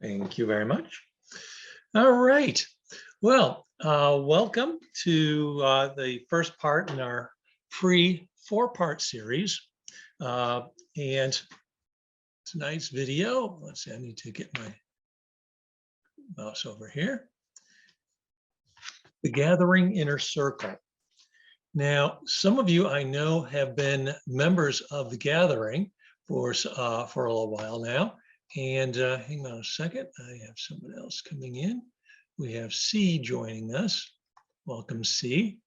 Thank you very much. All right. Well, welcome to the first part in our free four-part series. And tonight's video, let's see, I need to get my mouse over here. The Gathering Inner Circle. Now, some of you I know have been members of the Gathering for a little while now. And hang on a second, I have someone else coming in. We have C joining us. Welcome, C.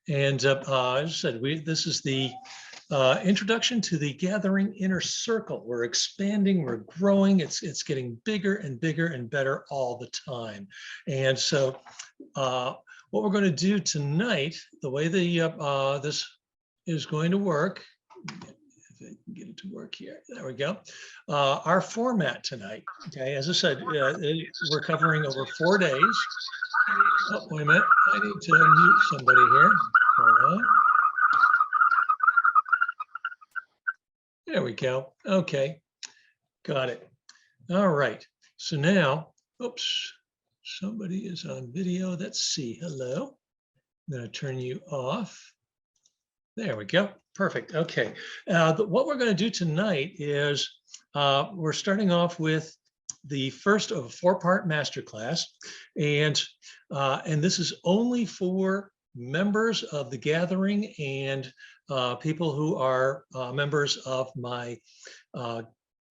And as I said, this is the introduction to the Gathering Inner Circle. We're expanding, we're growing. It's getting bigger and bigger and better all the time. And so what we're going to do tonight, the way this is going to work, if I can get it to work here, there we go. Our format tonight, okay, as I said, we're covering over 4 days. Oh, wait a minute, I need to mute somebody here. Hold on. There we go. Okay, got it. All right, so now, oops, somebody is on video. Let's see, hello. I'm gonna turn you off. There we go. Perfect. Okay. What we're going to do tonight is we're starting off with the first of a four-part masterclass, and this is only for members of the Gathering and people who are members of my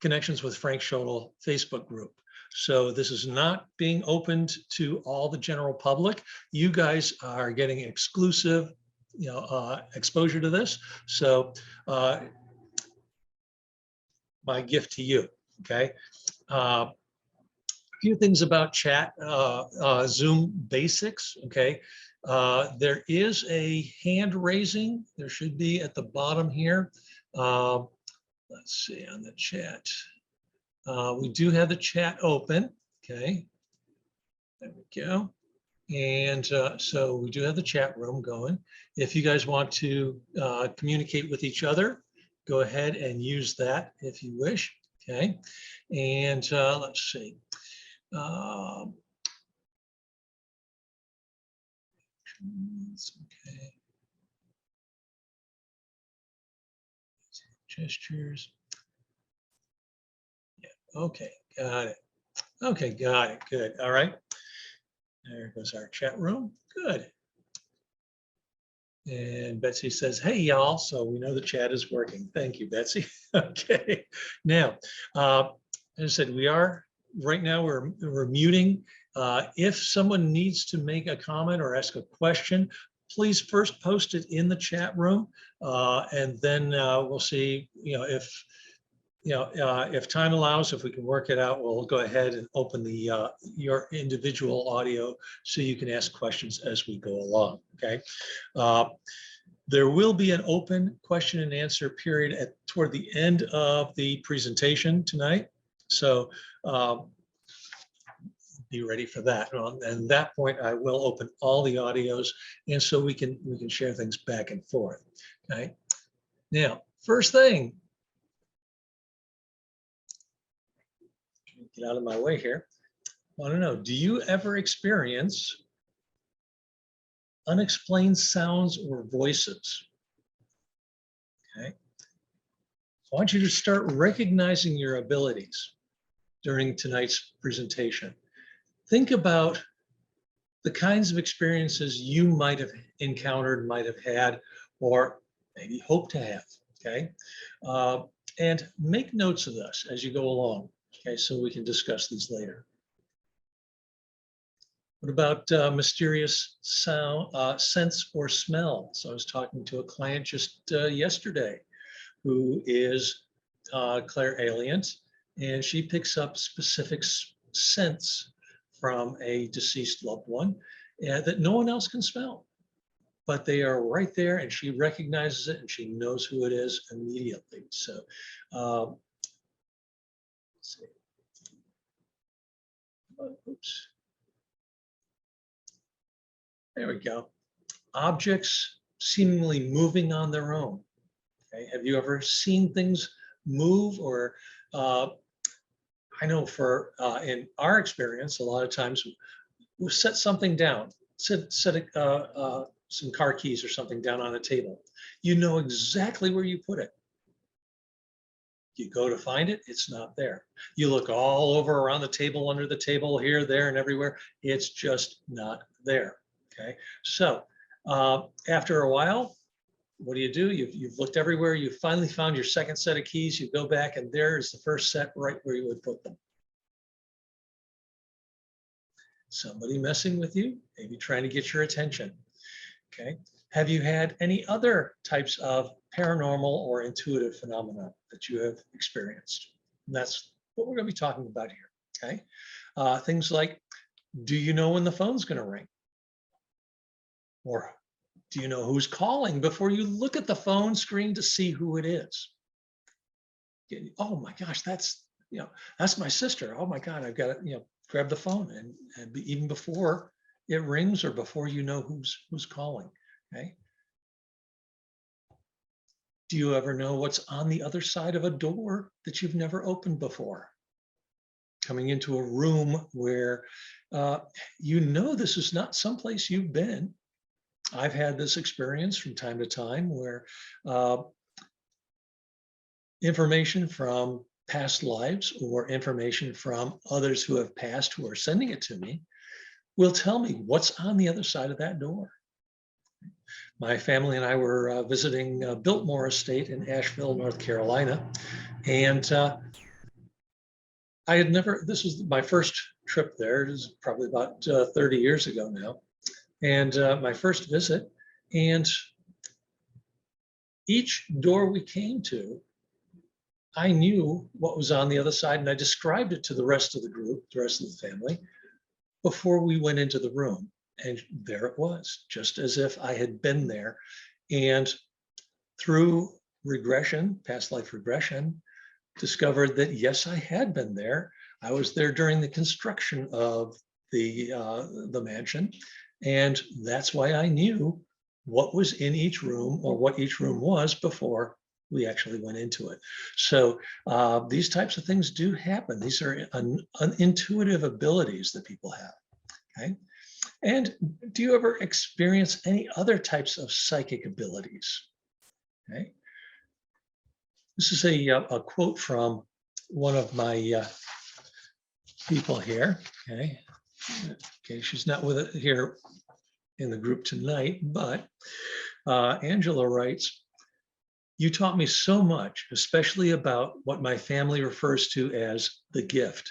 Connections with Frank Schoedel Facebook group. So this is not being opened to all the general public. You guys are getting exclusive exposure to this. So my gift to you, okay? A few things about chat, Zoom basics, okay? There is a hand raising. There should be at the bottom here. Let's see on the chat. We do have the chat open, okay? There we go. And so we do have the chat room going. If you guys want to communicate with each other, go ahead and use that if you wish, okay? And let's see. Okay. Gestures. Yeah, okay, got it. Okay, got it, good, all right. There goes our chat room. Good. And Betsy says, hey, y'all. So we know the chat is working. Thank you, Betsy. Okay. Now, as I said, we are right now, we're muting. If someone needs to make a comment or ask a question, please first post it in the chat room. And then we'll see, if time allows, if we can work it out, we'll go ahead and open your individual audio so you can ask questions as we go along, okay? There will be an open question and answer period toward the end of the presentation tonight. So be ready for that. And at that point, I will open all the audios, and so we can share things back and forth, okay? Now, first thing, get out of my way here. I want to know, do you ever experience unexplained sounds or voices? Okay. I want you to start recognizing your abilities during tonight's presentation. Think about the kinds of experiences you might have encountered, might have had, or maybe hope to have, okay? And make notes of this as you go along. Okay, so we can discuss these later. What about mysterious sound, sense or smell? So I was talking to a client just yesterday who is clairalience, and she picks up specific scents from a deceased loved one that no one else can smell, but they are right there, and she recognizes it and she knows who it is immediately. So let's see. Oops. There we go. Objects seemingly moving on their own. Okay. Have you ever seen things move or I know for in our experience, a lot of times we'll set something down, some car keys or something down on a table. You know exactly where you put it. You go to find it, it's not there. You look all over around the table, under the table, here, there, and everywhere. It's just not there. Okay. So after a while, what do? You've looked everywhere. You finally found your second set of keys. You go back, and there is the first set right where you would put them. Somebody messing with you, maybe trying to get your attention. Okay. Have you had any other types of paranormal or intuitive phenomena that you have experienced? And that's what we're going to be talking about here. Okay. Things like, do you know when the phone's going to ring? Or do you know who's calling before you look at the phone screen to see who it is? Oh my gosh, that's my sister. Oh my God, I've got to grab the phone and even before it rings or before you know who's calling. Okay. Do you ever know what's on the other side of a door that you've never opened before? Coming into a room where this is not someplace you've been. I've had this experience from time to time where information from past lives or information from others who have passed who are sending it to me will tell me what's on the other side of that door. My family and I were visiting Biltmore Estate in Asheville, North Carolina. And this was my first trip there. It was probably about 30 years ago now. And my first visit, and each door we came to, I knew what was on the other side, and I described it to the rest of the group, the rest of the family, before we went into the room. And there it was, just as if I had been there. And through regression, past life regression, discovered that yes, I had been there. I was there during the construction of the mansion. And that's why I knew what was in each room or what each room was before we actually went into it. So these types of things do happen. These are intuitive abilities that people have. Okay. And do you ever experience any other types of psychic abilities? Okay. This is a quote from one of my people here. Okay. Okay, she's not with it here in the group tonight, but Angela writes, "You taught me so much, especially about what my family refers to as the gift.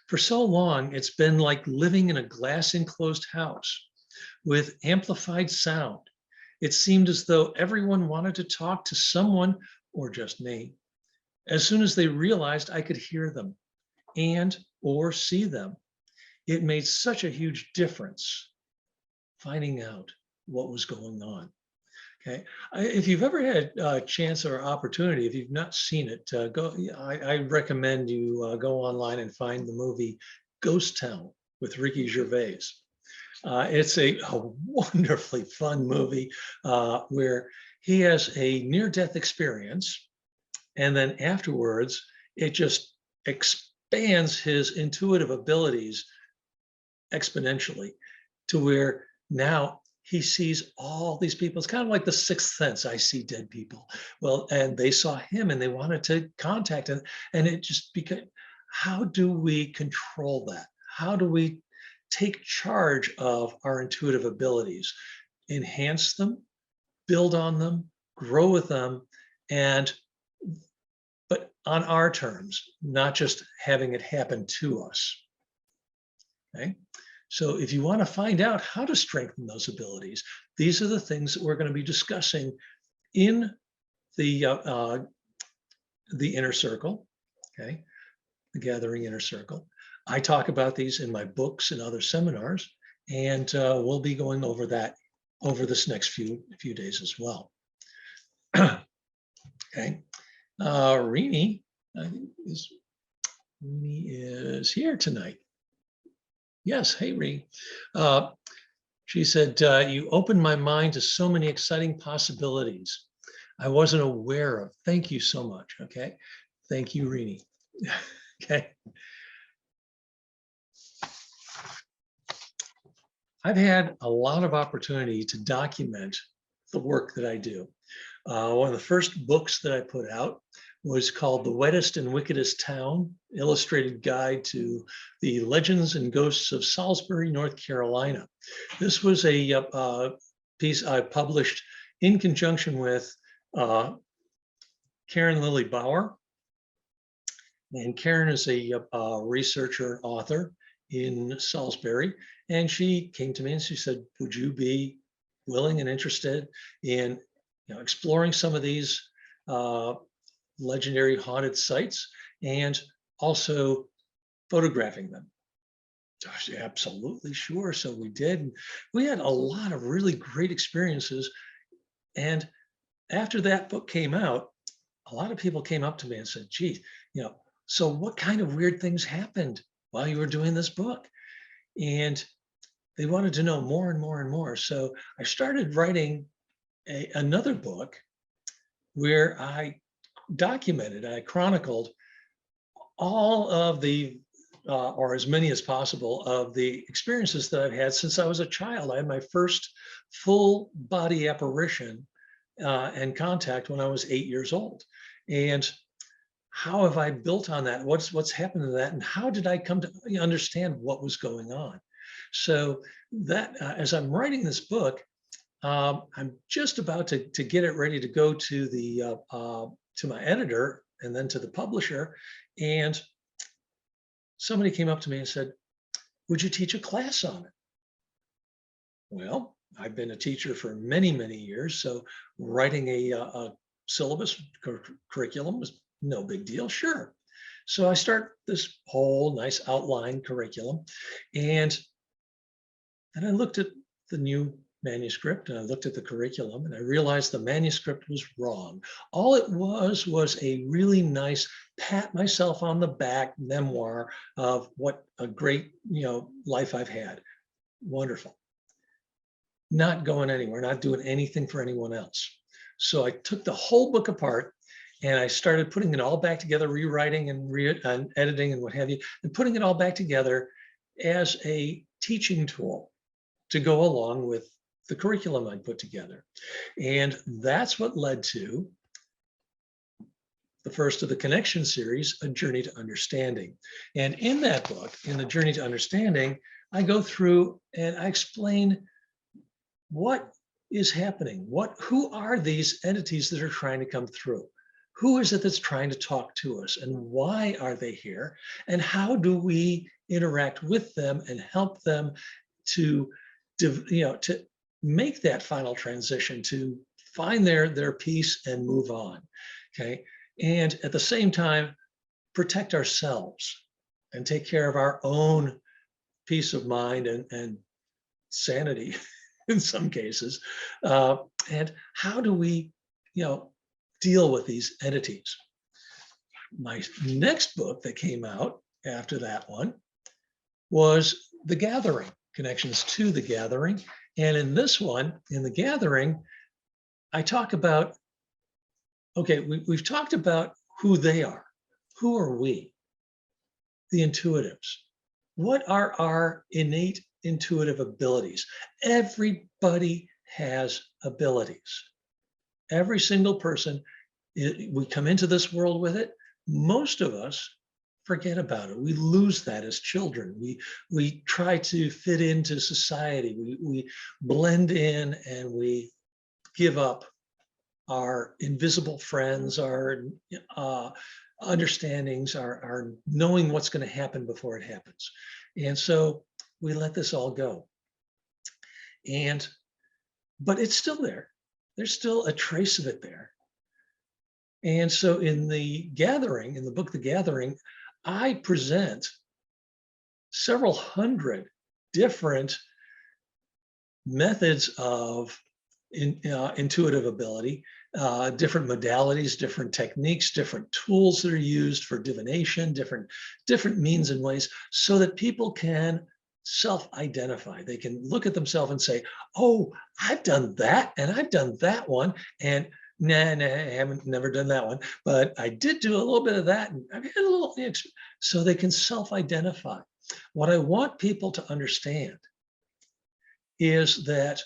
For so long, it's been like living in a glass enclosed house with amplified sound. It seemed as though everyone wanted to talk to someone or just me. As soon as they realized I could hear them and or see them, it made such a huge difference finding out what was going on." Okay, if you've ever had a chance or opportunity, if you've not seen it, I recommend you go online and find the movie Ghost Town with Ricky Gervais. It's a wonderfully fun movie where he has a near-death experience, and then afterwards, it just expands his intuitive abilities exponentially to where now he sees all these people. It's kind of like the sixth sense. I see dead people. Well, and they saw him and they wanted to contact him. And it just became, how do we control that? How do we take charge of our intuitive abilities, enhance them, build on them, grow with them, but on our terms, not just having it happen to us. Okay. So if you want to find out how to strengthen those abilities, these are the things that we're going to be discussing in the inner circle, okay, the Gathering Inner Circle. I talk about these in my books and other seminars, and we'll be going over that over this next few days as well. Okay, Rini, I think Rini is here tonight. Yes, hey, Ree. She said, "You opened my mind to so many exciting possibilities I wasn't aware of. Thank you so much." Okay, thank you, Rini. Okay. I've had a lot of opportunity to document the work that I do. One of the first books that I put out was called The Wettest and Wickedest Town, Illustrated Guide to the Legends and Ghosts of Salisbury, North Carolina. This was a piece I published in conjunction with Karen Lilly Bauer. And Karen is a researcher, author in Salisbury. And she came to me and she said, would you be willing and interested in exploring some of these legendary haunted sites and also photographing them? Gosh, absolutely, sure. So we did. We had a lot of really great experiences. And after that book came out, a lot of people came up to me and said, gee, so what kind of weird things happened while you were doing this book? And they wanted to know more and more and more. So I started writing another book where I chronicled all of the, or as many as possible, of the experiences that I've had since I was a child. I had my first full body apparition and contact when I was 8 years old. And how have I built on that? What's happened to that? And how did I come to understand what was going on? So that as I'm writing this book, I'm just about to get it ready to go to the to my editor and then to the publisher. And somebody came up to me and said, would you teach a class on it? Well, I've been a teacher for many, many years. So writing a syllabus curriculum was no big deal. Sure. So I start this whole nice outline curriculum. And then I looked at the new manuscript and I looked at the curriculum and I realized the manuscript was wrong. All it was a really nice pat myself on the back memoir of what a great, life I've had. Wonderful. Not going anywhere, not doing anything for anyone else. So I took the whole book apart and I started putting it all back together, rewriting and editing and what have you, and putting it all back together as a teaching tool to go along with the curriculum I'd put together. And that's what led to the first of the Connection series, A Journey to Understanding. And in that book, in the Journey to Understanding, I go through and I explain what is happening, who are these entities that are trying to come through? Who is it that's trying to talk to us and why are they here? And how do we interact with them and help them to make that final transition, to find their peace and move on, okay? And at the same time, protect ourselves and take care of our own peace of mind and sanity in some cases. And how do we, deal with these entities? My next book that came out after that one was The Gathering, Connections to the Gathering. And in this one, in The Gathering, I talk about, okay, we've talked about who they are. Who are we? The intuitives. What are our innate intuitive abilities? Everybody has abilities. Every single person, we come into this world with it. Most of us forget about it. We lose that as children. We try to fit into society. We blend in and we give up our invisible friends, our understandings, our knowing what's going to happen before it happens. And so we let this all go. But it's still there. There's still a trace of it there. And so in The Gathering, in the book, The Gathering, I present several hundred different methods of intuitive ability, different modalities, different techniques, different tools that are used for divination, different means and ways, so that people can self-identify. They can look at themselves and say, oh, I've done that and I've done that one. And Nah, I haven't never done that one, but I did do a little bit of that, and I've had a little so they can self-identify. What I want people to understand is that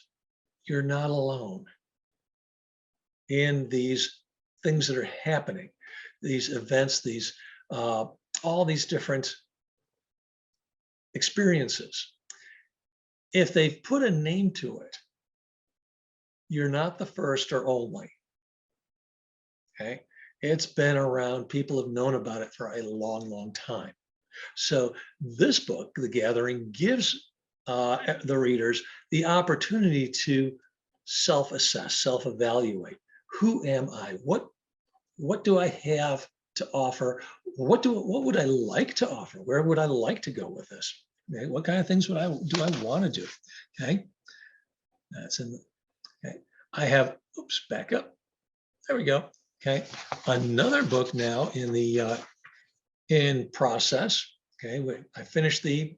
you're not alone in these things that are happening, these events, these all these different experiences. If they've put a name to it, you're not the first or only. Okay, it's been around. People have known about it for a long, long time. So this book, The Gathering, gives the readers the opportunity to self-assess, self-evaluate. Who am I? What do I have to offer? What would I like to offer? Where would I like to go with this? Okay, what kind of things do I want to do? Okay, that's in the, okay. I have, oops, back up. There we go. Okay, another book now in the in process. Okay, I finished the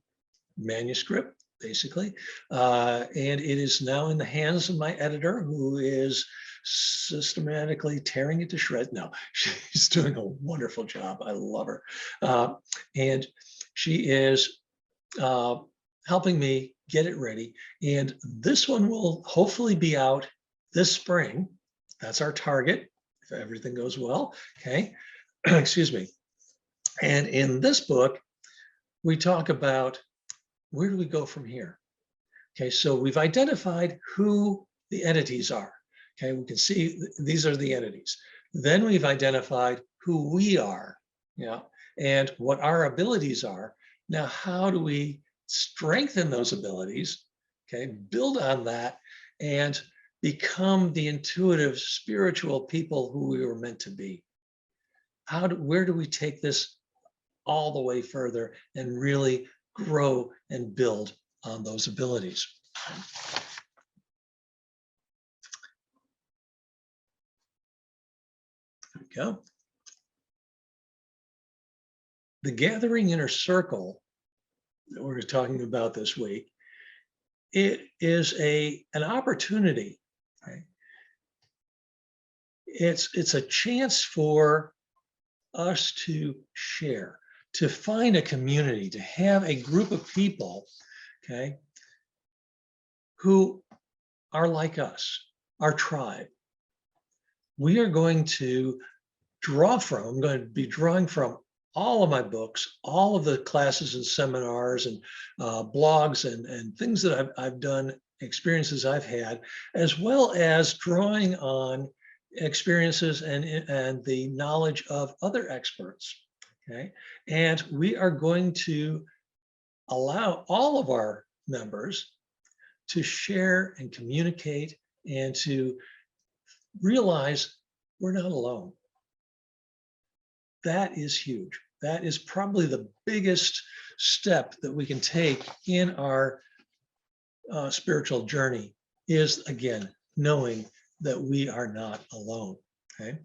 manuscript basically, and it is now in the hands of my editor, who is systematically tearing it to shreds. No, she's doing a wonderful job. I love her, and she is helping me get it ready. And this one will hopefully be out this spring. That's our target, if everything goes well. Okay, excuse me. And in this book, we talk about where do we go from here? Okay, so we've identified who the entities are. Okay, we can see these are the entities. Then we've identified who we are, and what our abilities are. Now, how do we strengthen those abilities? Okay, build on that and become the intuitive, spiritual people who we were meant to be. Where do we take this all the way further and really grow and build on those abilities? There we go. The Gathering Inner Circle that we're talking about this week, it is an opportunity. Right? It's a chance for us to share, to find a community, to have a group of people, okay, who are like us, our tribe. We are going to I'm going to be drawing from all of my books, all of the classes and seminars and blogs and things that I've done, experiences I've had, as well as drawing on experiences and the knowledge of other experts. Okay, and we are going to allow all of our members to share and communicate and to realize we're not alone. That is huge. That is probably the biggest step that we can take in our spiritual journey, is, again, knowing that we are not alone. Okay.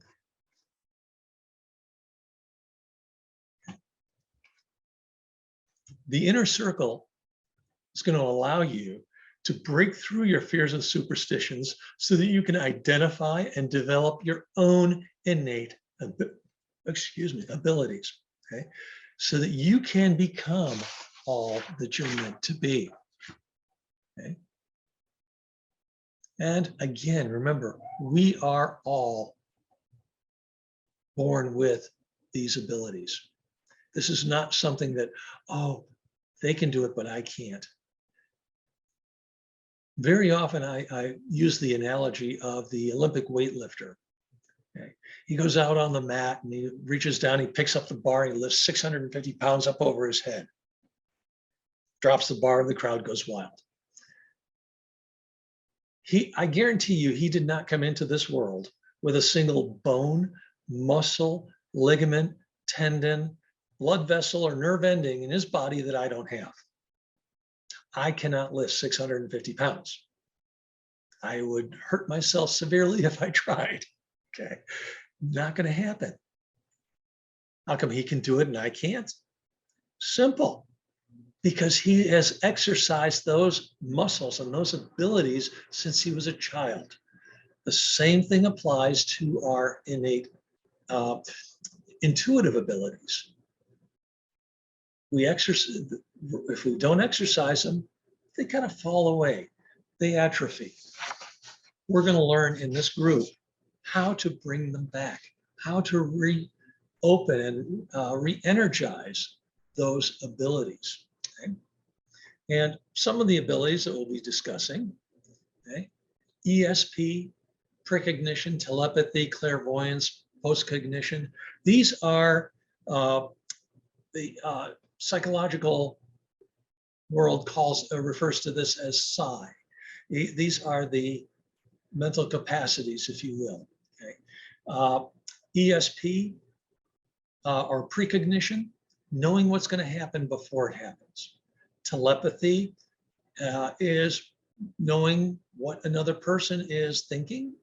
The inner circle is going to allow you to break through your fears and superstitions so that you can identify and develop your own innate abilities, okay? So that you can become all that you're meant to be, okay? And again, remember, we are all born with these abilities. This is not something that, oh, they can do it, but I can't. Very often I use the analogy of the Olympic weightlifter. Okay. He goes out on the mat and he reaches down, he picks up the bar, and he lifts 650 pounds up over his head. Drops the bar, and the crowd goes wild. I guarantee you, he did not come into this world with a single bone, muscle, ligament, tendon, blood vessel, or nerve ending in his body that I don't have. I cannot lift 650 pounds. I would hurt myself severely if I tried. Okay, not going to happen. How come he can do it and I can't? Simple, because he has exercised those muscles and those abilities since he was a child. The same thing applies to our innate intuitive abilities. If we don't exercise them, they kind of fall away. They atrophy. We're going to learn in this group how to bring them back, how to reopen and re-energize those abilities. Okay? And some of the abilities that we'll be discussing, okay? ESP, precognition, telepathy, clairvoyance, postcognition. These are the psychological world refers to this as psi. These are the mental capacities, if you will. Okay. ESP or precognition, knowing what's going to happen before it happens. Telepathy is knowing what another person is thinking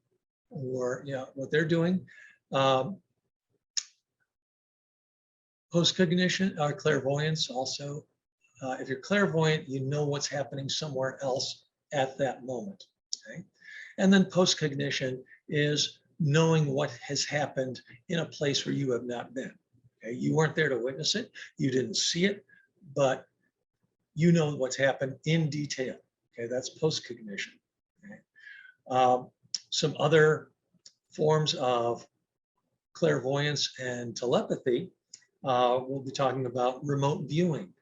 or what they're doing. Postcognition or clairvoyance also. If you're clairvoyant, you know what's happening somewhere else at that moment. Okay? And then postcognition is knowing what has happened in a place where you have not been. Okay? You weren't there to witness it, you didn't see it, but you know what's happened in detail. Okay, that's postcognition. Okay? Some other forms of clairvoyance and telepathy, we'll be talking about remote viewing,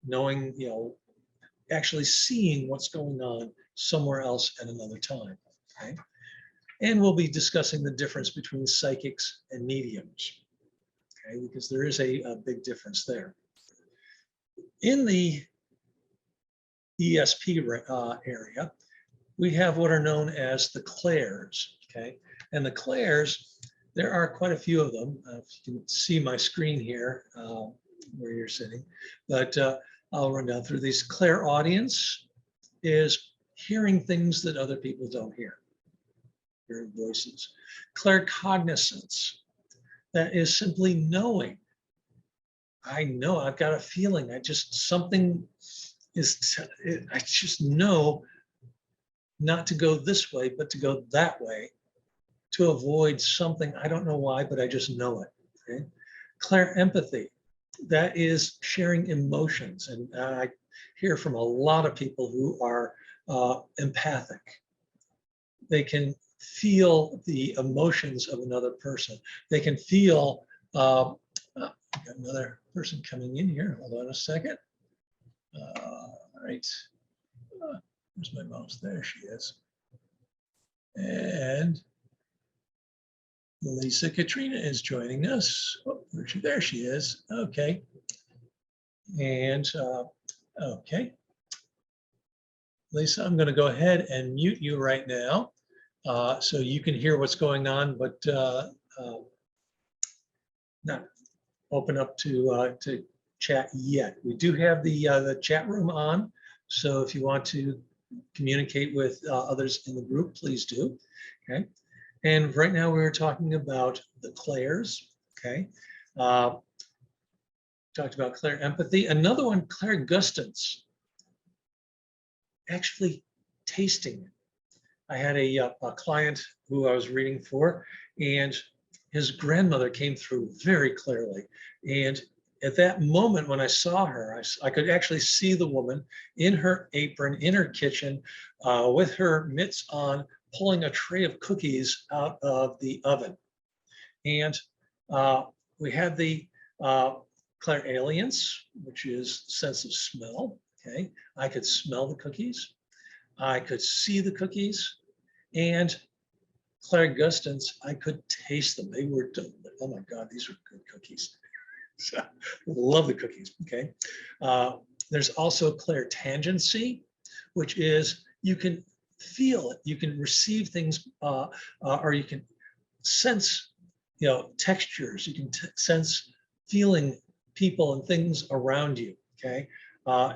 knowing, actually seeing what's going on somewhere else at another time. Okay? And we'll be discussing the difference between psychics and mediums, okay? Because there is a big difference there. In the ESP area, we have what are known as the clairs, okay? And the clairs, there are quite a few of them. If you can see my screen here where you're sitting, but I'll run down through these. Clairaudience is hearing things that other people don't hear, hearing voices. Claircognizance, that is simply knowing. I know, I've got a feeling, I just know not to go this way, but to go that way, to avoid something. I don't know why, but I just know it. Okay? Clairempathy, that is sharing emotions. And I hear from a lot of people who are empathic. They can feel the emotions of another person. They can feel, I've got another person coming in here. Hold on a second. All right. Where's my mouse? There she is. And Lisa Katrina is joining us. Oh, there she is. Okay. And okay. Lisa, I'm going to go ahead and mute you right now so you can hear what's going on, but not open up to chat yet. We do have the chat room on, so if you want to communicate with others in the group, please do. Okay. And right now we're talking about the clairs. Okay. Talked about clairempathy. Another one, clairgustance. Actually tasting it. I had a client who I was reading for, and his grandmother came through very clearly. And at that moment when I saw her, I could actually see the woman in her apron, in her kitchen, with her mitts on, pulling a tray of cookies out of the oven. And we had the clairalience, which is sense of smell. Okay, I could smell the cookies, I could see the cookies, and clairgustance, I could taste them. They were, oh my God, these are good cookies. So, love the cookies. Okay, there's also clairtangency, which is you can feel it, you can receive things, or you can sense, textures. You can sense feeling people and things around you. Okay,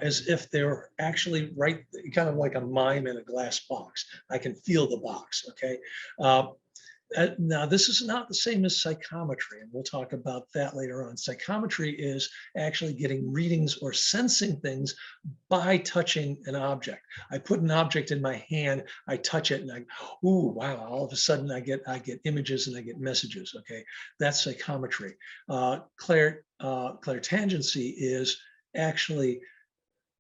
as if they're actually right, kind of like a mime in a glass box. I can feel the box. Okay, Now, this is not the same as psychometry, and we'll talk about that later on. Psychometry is actually getting readings or sensing things by touching an object. I put an object in my hand, I touch it, and ooh, wow! All of a sudden, I get images and I get messages. Okay, that's psychometry. Clairtangency is actually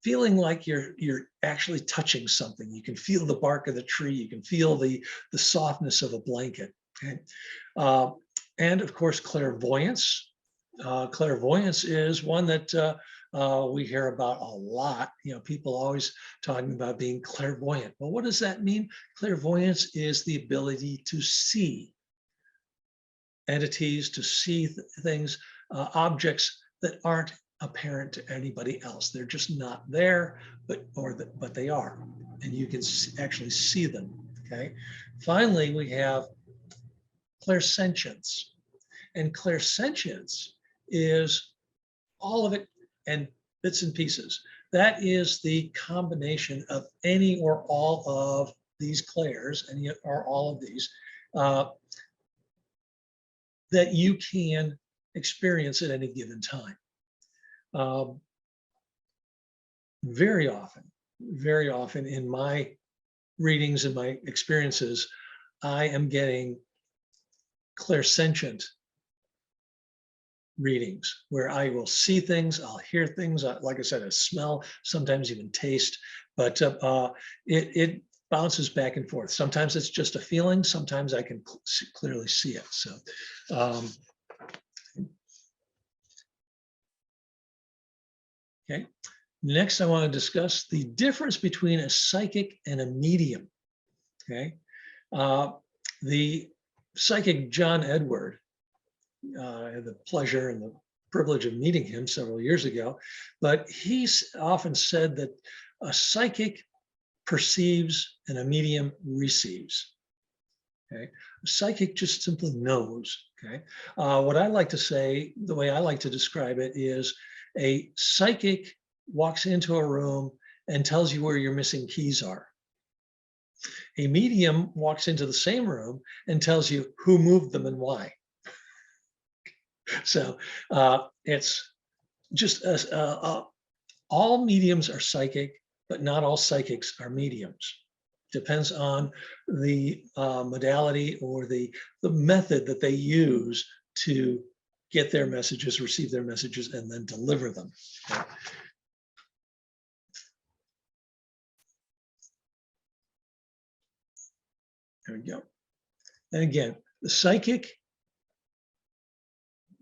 feeling like you're actually touching something. You can feel the bark of the tree. You can feel the softness of a blanket. Okay, uh, and of course clairvoyance. Clairvoyance is one that we hear about a lot. You know, people always talking about being clairvoyant. Well, what does that mean? Clairvoyance is the ability to see entities, to see things, objects that aren't apparent to anybody else. They're just not there, but they are, and you can actually see them. Okay. Finally, we have clairsentience, and clairsentience is all of it and bits and pieces. That is the combination of any or all of these clairs, any or all of these, that you can experience at any given time. Um, very often in my readings and my experiences, I am getting clairsentient readings where I will see things, I'll hear things, like I said, I smell, sometimes even taste, but it bounces back and forth. Sometimes it's just a feeling, sometimes I can clearly see it. So okay. Next, I want to discuss the difference between a psychic and a medium. Okay. The psychic John Edward, I had the pleasure and the privilege of meeting him several years ago, but he's often said that a psychic perceives and a medium receives. Okay. A psychic just simply knows. Okay. What I like to say, the way I like to describe it is a psychic walks into a room and tells you where your missing keys are. A medium walks into the same room and tells you who moved them and why. So it's just all mediums are psychic, but not all psychics are mediums. Depends on the modality or the method that they use to get their messages, receive their messages, and then deliver them. Okay. There we go. And again, the psychic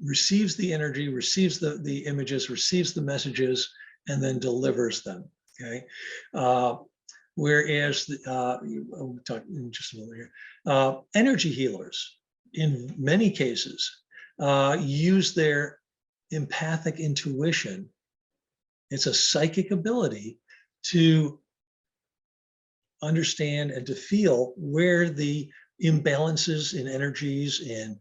receives the energy, receives the images, receives the messages, and then delivers them. Okay. Whereas we'll talk in just a moment here. Energy healers, in many cases, use their empathic intuition. It's a psychic ability to understand and to feel where the imbalances in energies and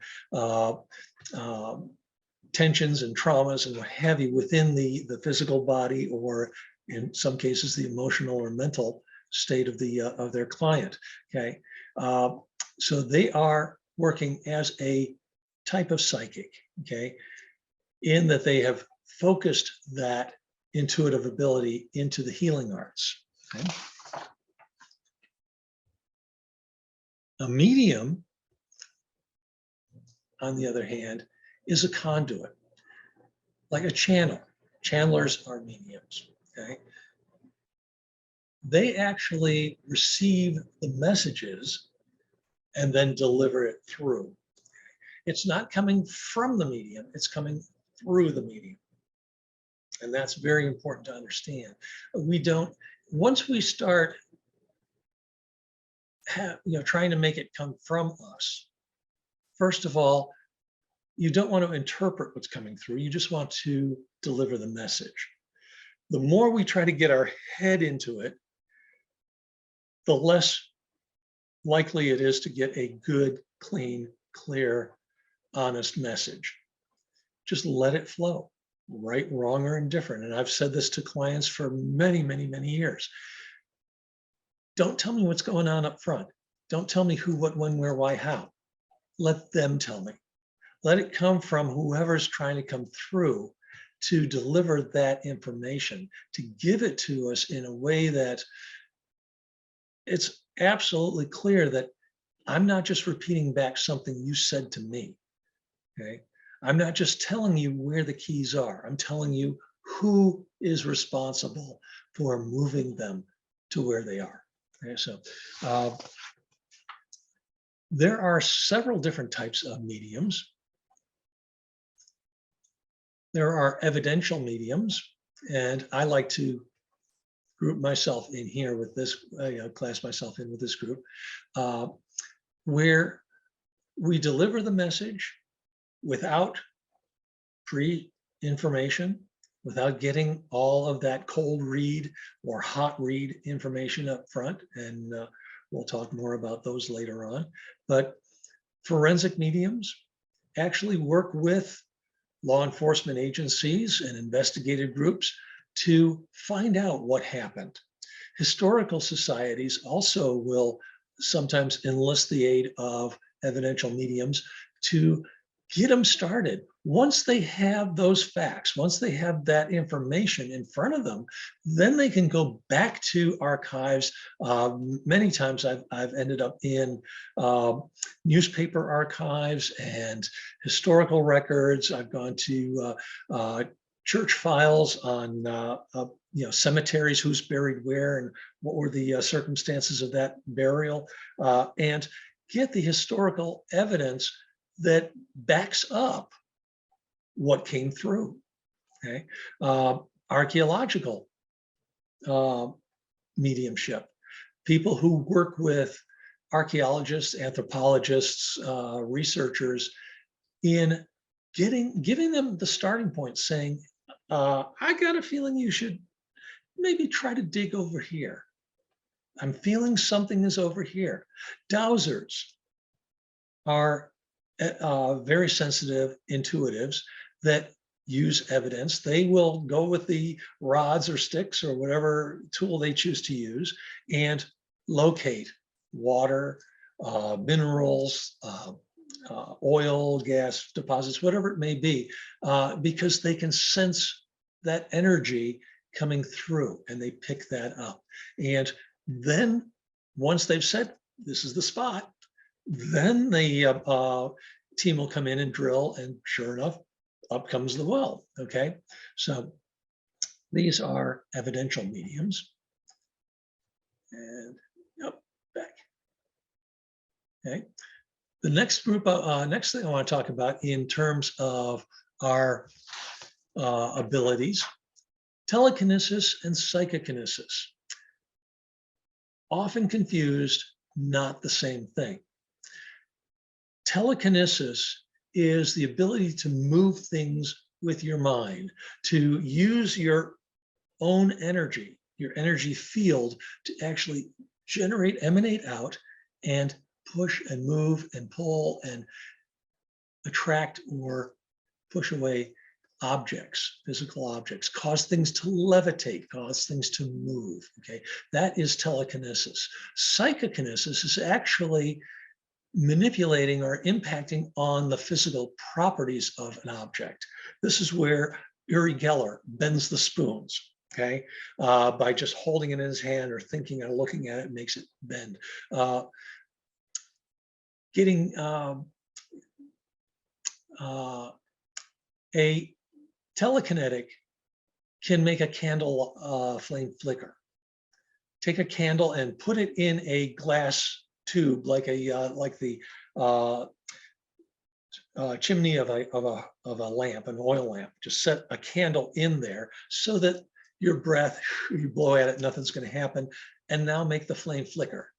tensions and traumas and what have you within the physical body, or in some cases the emotional or mental state of their client. Okay, so they are working as a type of psychic. Okay, in that they have focused that intuitive ability into the healing arts. Okay. A medium, on the other hand, is a conduit, like a channel. Channelers are mediums. Okay. They actually receive the messages and then deliver it through. It's not coming from the medium, it's coming through the medium. And that's very important to understand. We don't, once we start trying to make it come from us, first of all, you don't want to interpret what's coming through, you just want to deliver the message. The more we try to get our head into it, the less likely it is to get a good, clean, clear, honest message. Just let it flow, right, wrong, or indifferent. And I've said this to clients for many, many, many years. Don't tell me what's going on up front. Don't tell me who, what, when, where, why, how. let them tell me. Let it come from whoever's trying to come through to deliver that information, to give it to us in a way that it's absolutely clear that I'm not just repeating back something you said to me. Okay. I'm not just telling you where the keys are. I'm telling you who is responsible for moving them to where they are. Okay. So there are several different types of mediums. There are evidential mediums, and I like to group myself in here with this, class myself in with this group, where we deliver the message without pre-information, without getting all of that cold read or hot read information up front. And we'll talk more about those later on. But forensic mediums actually work with law enforcement agencies and investigative groups to find out what happened. Historical societies also will sometimes enlist the aid of evidential mediums to get them started. Once they have those facts, once they have that information in front of them, then they can go back to archives. Many times I've ended up in newspaper archives and historical records. I've gone to church files on cemeteries, who's buried where and what were the circumstances of that burial, and get the historical evidence that backs up what came through. Okay, archaeological mediumship, people who work with archaeologists, anthropologists, researchers in giving them the starting point, saying, I got a feeling you should maybe try to dig over here. I'm feeling something is over here. Dowsers are very sensitive intuitives that use evidence. They will go with the rods or sticks or whatever tool they choose to use and locate water, minerals, oil, gas deposits, whatever it may be, because they can sense that energy coming through and they pick that up. And then once they've said, this is the spot, then the team will come in and drill, and sure enough, up comes the well. Okay, so these are evidential mediums. And back. Okay, the next group, next thing I want to talk about in terms of our abilities, telekinesis and psychokinesis. Often confused, not the same thing. Telekinesis is the ability to move things with your mind, to use your own energy, your energy field, to actually generate, emanate out, and push and move and pull and attract or push away objects, physical objects, cause things to levitate, cause things to move. Okay, that is telekinesis. Psychokinesis is actually manipulating or impacting on the physical properties of an object. This is where Uri Geller bends the spoons, okay, by just holding it in his hand or thinking or looking at it makes it bend. Getting a telekinetic can make a candle flame flicker. Take a candle and put it in a glass tube, like the chimney of a lamp, an oil lamp. Just set a candle in there so that your breath, you blow at it, nothing's going to happen, and now make the flame flicker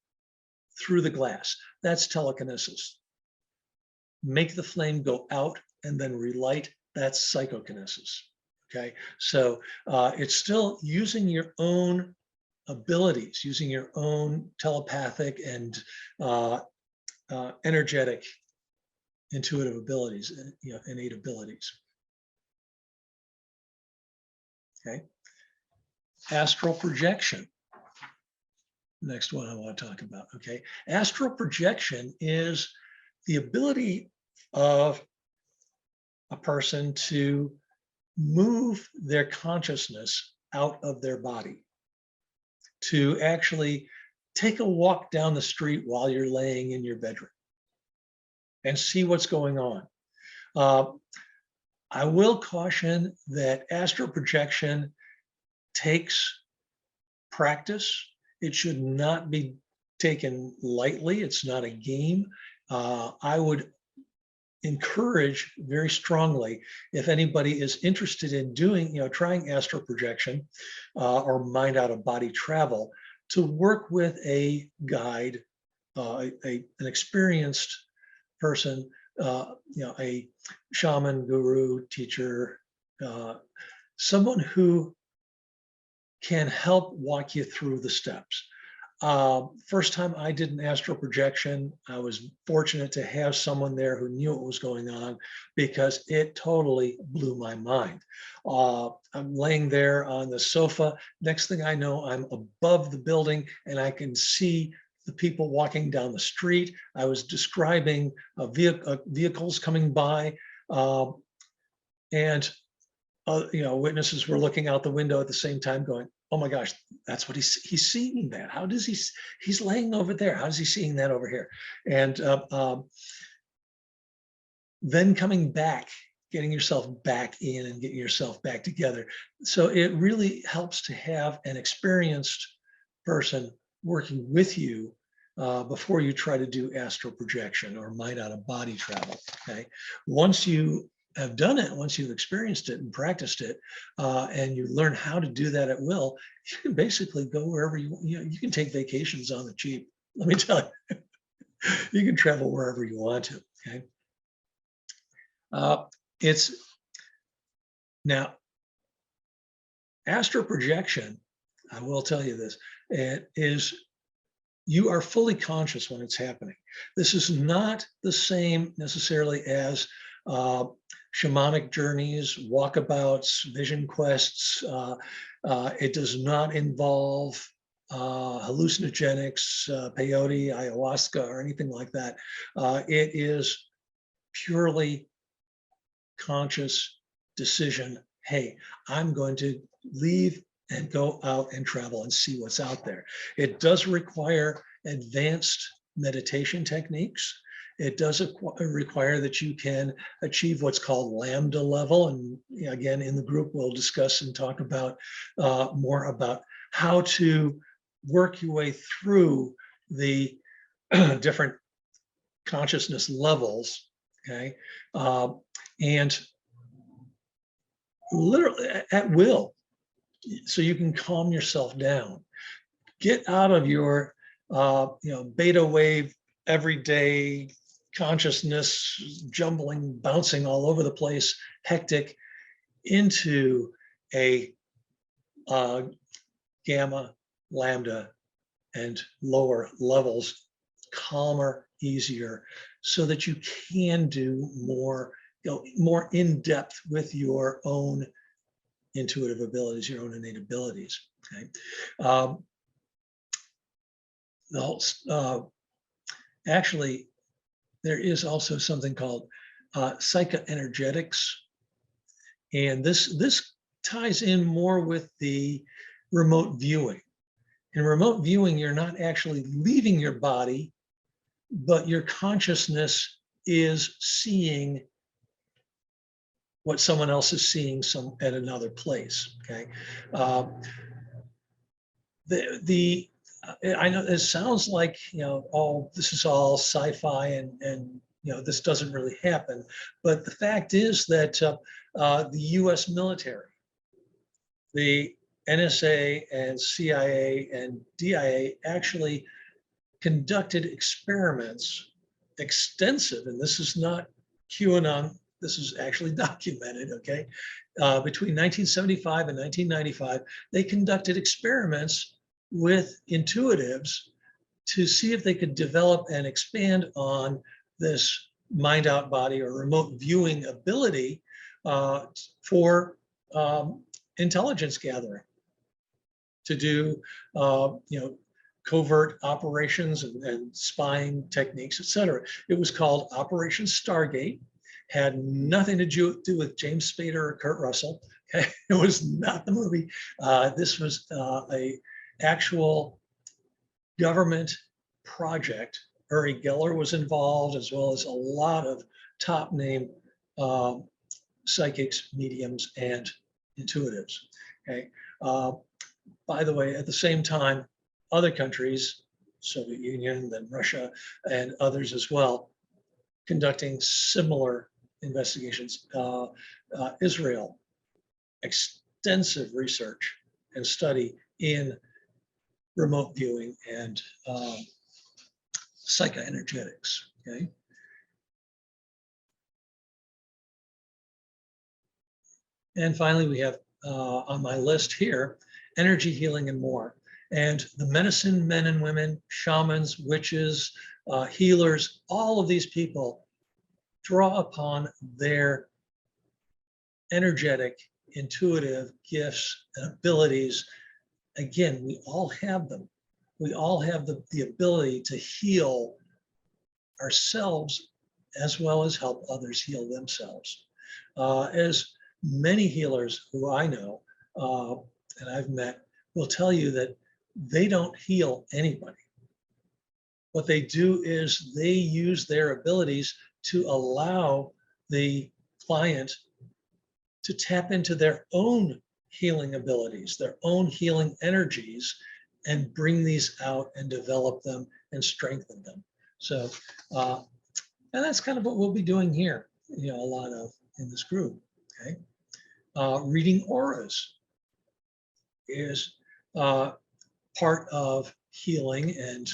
through the glass. That's telekinesis. Make the flame go out and then relight. That's psychokinesis. Okay, so it's still using your own abilities, using your own telepathic and energetic, intuitive abilities, innate abilities. Okay, astral projection. Next one I want to talk about. Okay, astral projection is the ability of a person to move their consciousness out of their body, to actually take a walk down the street while you're laying in your bedroom and see what's going on. I will caution that astral projection takes practice. It should not be taken lightly. It's not a game. I would encourage very strongly, if anybody is interested in doing, trying astral projection or mind out of body travel, to work with a guide, an experienced person, a shaman, guru, teacher, someone who can help walk you through the steps. First time I did an astral projection, I was fortunate to have someone there who knew what was going on, because it totally blew my mind. I'm laying there on the sofa. Next thing I know, I'm above the building and I can see the people walking down the street. I was describing vehicles coming by, and witnesses were looking out the window at the same time going, oh my gosh, that's what he's seeing that. How does he's laying over there. How is he seeing that over here? And then coming back, getting yourself back in and getting yourself back together. So it really helps to have an experienced person working with you before you try to do astral projection or mind out of body travel, okay? Once you have done it, once you've experienced it and practiced it, and you learn how to do that at will, you can basically go wherever you can take vacations on the cheap. Let me tell you, you can travel wherever you want to, okay? It's now astral projection, I will tell you this, it is, you are fully conscious when it's happening. This is not the same necessarily as shamanic journeys, walkabouts, vision quests. It does not involve hallucinogenics, peyote, ayahuasca, or anything like that. It is purely conscious decision. Hey, I'm going to leave and go out and travel and see what's out there. It does require advanced meditation techniques. It does require that you can achieve what's called lambda level. And again, in the group, we'll discuss and talk about more about how to work your way through the different consciousness levels, okay? And literally at will, so you can calm yourself down. Get out of your beta wave, everyday consciousness, jumbling, bouncing all over the place, hectic, into a gamma, lambda, and lower levels, calmer, easier, so that you can do more, more in depth with your own intuitive abilities, your own innate abilities. Okay. Actually, there is also something called psychoenergetics, and this ties in more with the remote viewing. In remote viewing, you're not actually leaving your body, but your consciousness is seeing what someone else is seeing at another place. Okay. I know it sounds like, oh, this is all sci-fi and this doesn't really happen. But the fact is that the US military, the NSA and CIA and DIA actually conducted experiments, extensive, and this is not QAnon, this is actually documented, okay? Between 1975 and 1995, they conducted experiments with intuitives to see if they could develop and expand on this mind out body or remote viewing ability for intelligence gathering, to do covert operations and spying techniques, etc. It was called Operation Stargate. Had nothing to do with James Spader or Kurt Russell. Okay? It was not the movie. This was a actual government project. Uri Geller was involved, as well as a lot of top name psychics, mediums, and intuitives. Okay. By the way, at the same time, other countries, Soviet Union, then Russia, and others as well, conducting similar investigations. Israel, extensive research and study in remote viewing and psychoenergetics. Okay. And finally, we have on my list here, energy healing and more. And the medicine men and women, shamans, witches, healers, all of these people draw upon their energetic, intuitive gifts and abilities. Again, we all have them. We all have the ability to heal ourselves as well as help others heal themselves. As many healers who I know and I've met will tell you that they don't heal anybody. What they do is they use their abilities to allow the client to tap into their own healing abilities, their own healing energies, and bring these out and develop them and strengthen them. So, and that's kind of what we'll be doing here, a lot of in this group, okay? Reading auras is part of healing and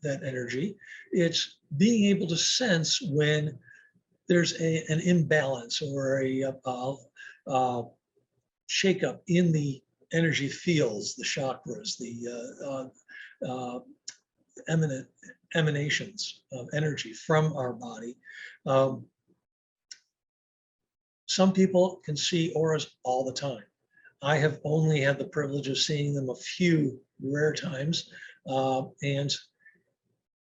that energy. It's being able to sense when there's an imbalance or a shakeup in the energy fields, the chakras, the emanations of energy from our body. Some people can see auras all the time. I have only had the privilege of seeing them a few rare times, and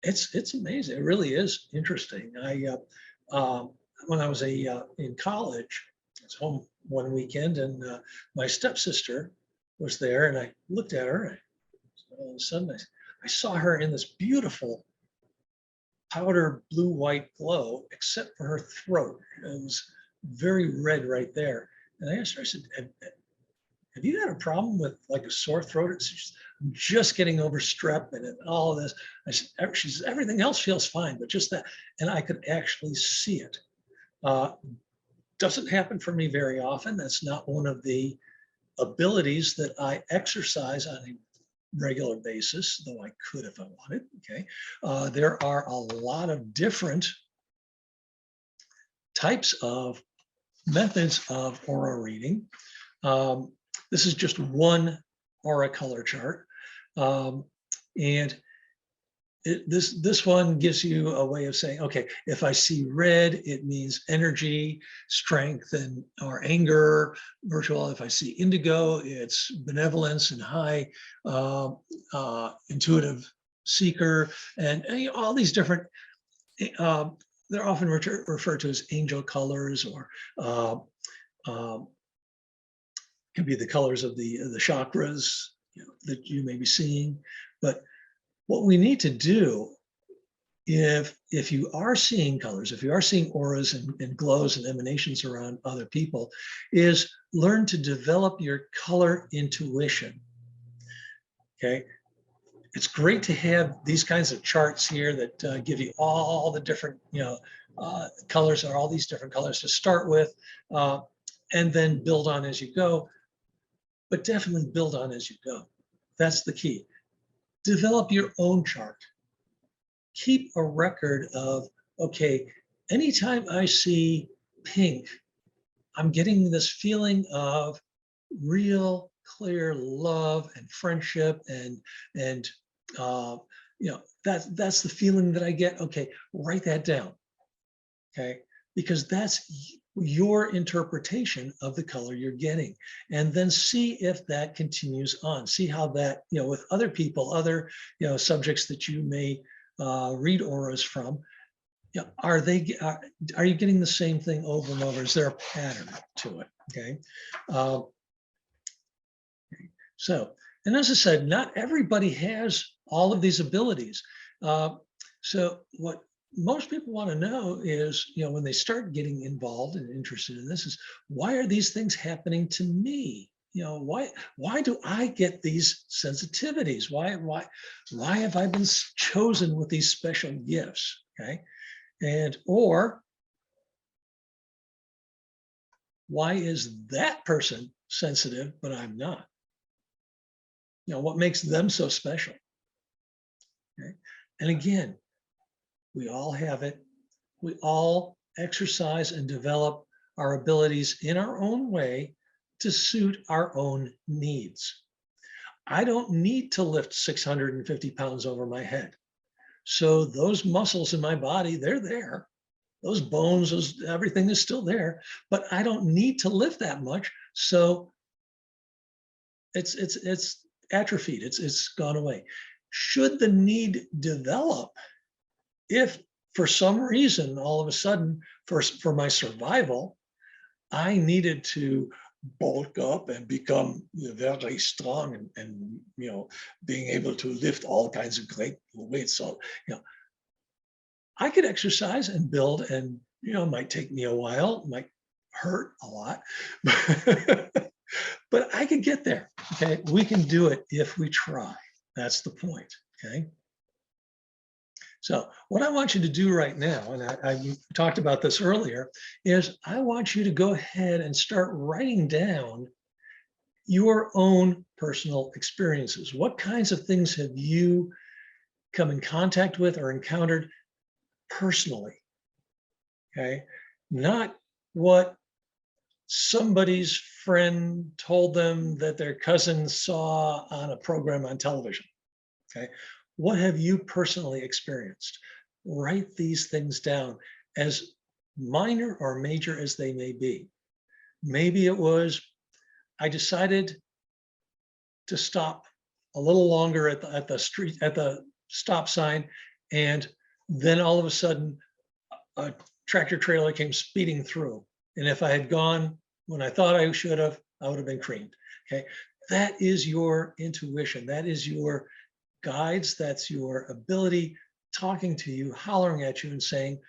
it's amazing. It really is interesting. When I was in college, I was home one weekend, and my stepsister was there, and I looked at her, and all of a sudden I saw her in this beautiful powder blue-white glow, except for her throat. It was very red right there. And I asked her, I said, have you had a problem with like a sore throat? I'm just getting over strep and all of this. She says, everything else feels fine, but just that. And I could actually see it. Doesn't happen for me very often. That's not one of the abilities that I exercise on a regular basis, though I could if I wanted, okay? There are a lot of different types of methods of aura reading. This is just one aura color chart. And this one gives you a way of saying, okay, if I see red, it means energy, strength, and or anger, virtual. If I see indigo, it's benevolence and high intuitive seeker, and all these different. They're often referred to as angel colors, or can be the colors of the chakras that you may be seeing. But what we need to do, if you are seeing colors, if you are seeing auras and glows and emanations around other people, is learn to develop your color intuition. Okay, it's great to have these kinds of charts here that give you all the different colors, or all these different colors to start with, and then build on as you go. But definitely build on as you go. That's the key. Develop your own chart. Keep a record of, okay, anytime I see pink, I'm getting this feeling of real clear love and friendship, and that's the feeling that I get. Okay, write that down. Okay, because that's your interpretation of the color you're getting, and then see if that continues on. See how that, with other people, other, subjects that you may read auras from, are you getting the same thing over and over? Is there a pattern to it? Okay. Uh, so, and as I said, not everybody has all of these abilities. So what most people want to know is, when they start getting involved and interested in this, is why are these things happening to me? Why do I get these sensitivities? Why have I been chosen with these special gifts? Okay. Or why is that person sensitive, but I'm not? What makes them so special? Okay. And again, we all have it. We all exercise and develop our abilities in our own way to suit our own needs. I don't need to lift 650 pounds over my head. So those muscles in my body, they're there. Those bones, everything is still there, but I don't need to lift that much. So it's atrophied. It's gone away. Should the need develop, if for some reason all of a sudden for my survival, I needed to bulk up and become very strong and being able to lift all kinds of great weights. So I could exercise and build, and it might take me a while, might hurt a lot, but I could get there. Okay, we can do it if we try. That's the point. Okay. So what I want you to do right now, and I talked about this earlier, is I want you to go ahead and start writing down your own personal experiences. What kinds of things have you come in contact with or encountered personally? Okay, not what somebody's friend told them that their cousin saw on a program on television. Okay, what have you personally experienced? Write these things down, as minor or major as they may be. Maybe it was, I decided to stop a little longer at the stop sign, and then all of a sudden a tractor trailer came speeding through. And if I had gone when I thought I should have, I would have been creamed. Okay. That is your intuition. That is your guides. That's your ability talking to you, hollering at you and saying,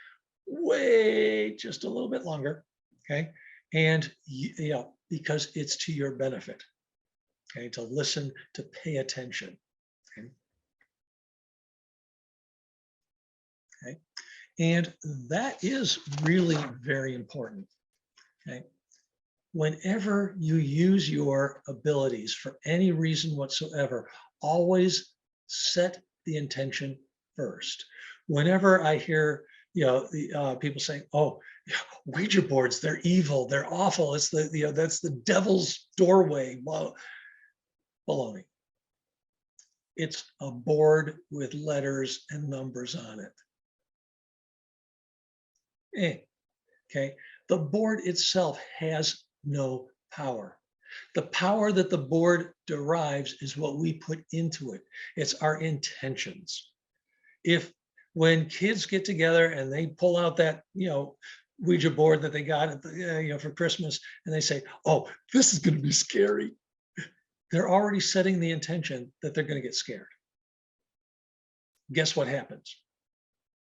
wait just a little bit longer. Okay. And because it's to your benefit. Okay. To listen, to pay attention. Okay. Okay. And that is really very important. Okay. Whenever you use your abilities for any reason whatsoever, always set the intention first. Whenever I hear, people saying, "Oh, Ouija boards, they're evil, they're awful. It's that's the devil's doorway." Well, baloney. It's a board with letters and numbers on it. Okay. The board itself has no power. The power that the board derives is what we put into it. It's our intentions. When kids get together and they pull out that, Ouija board that they got at for Christmas, and they say, "Oh, this is going to be scary," they're already setting the intention that they're going to get scared. Guess what happens?